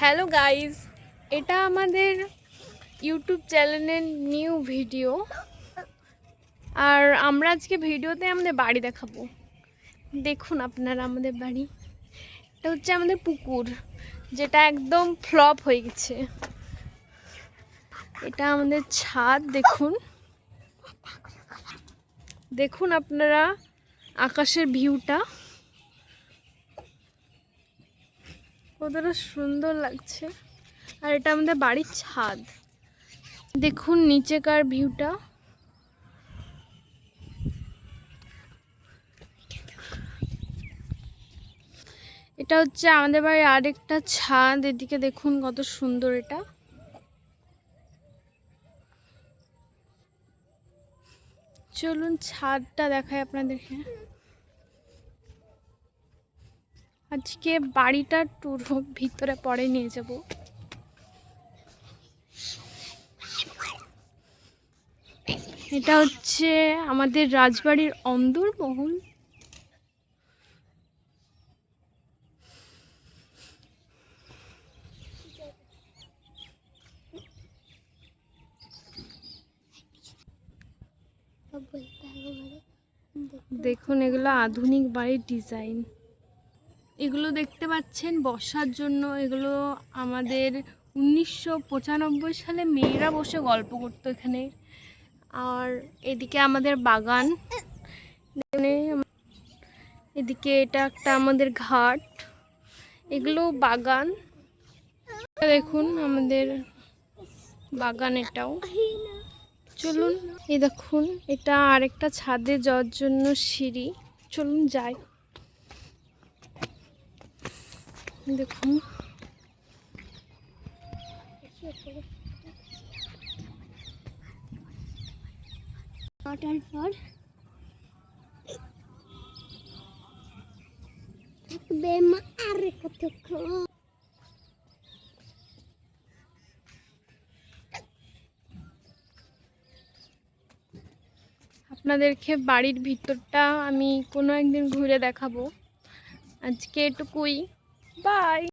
Hello guys, এটা আমাদের YouTube চ্যানেলের নিউ ভিডিও। আর আমরা আজকে ভিডিওতে আমাদের বাড়ি দেখাবো। দেখুন আপনারা আমাদের বাড়ি। এটা হচ্ছে আমাদের পুকুর, যেটা একদম ফ্লপ হয়ে গেছে। এটা আমাদের ছাদ। দেখুন দেখুন আপনারা আকাশের ভিউটা কতটা সুন্দর লাগছে। আর এটা আমাদের বাড়ির ছাদ। দেখুন নিচেকার ভিউটা। এটা হচ্ছে আমাদের বাড়ির আরেকটা ছাদ। এদিকে দেখুন কত সুন্দর। এটা চলুন ছাদটা দেখায় আপনাদেরকে। আজকে বাড়িটা ট্যুর ভিতরে পরে নিয়ে যাব। এটা হচ্ছে আমাদের রাজবাড়ির অন্দরমহল। দেখুন এগুলো আধুনিক বাড়ির ডিজাইন। এগুলো দেখতে পাচ্ছেন বসার জন্য। এগুলো আমাদের 1995 সালে মেয়েরা বসে গল্প করতো এখানে। আর এদিকে আমাদের বাগান। এদিকে এটা একটা আমাদের ঘাট। এগুলো বাগান। দেখুন আমাদের বাগান এটাও। চলুন এই দেখুন এটা আরেকটা ছাদে যাওয়ার জন্য সিঁড়ি। চলুন যাই। দেখুন পর আপনাদেরকে বাড়ির ভিতরটা আমি কোনো একদিন ঘুরে দেখাবো। আজকে এটুকুই। বাই।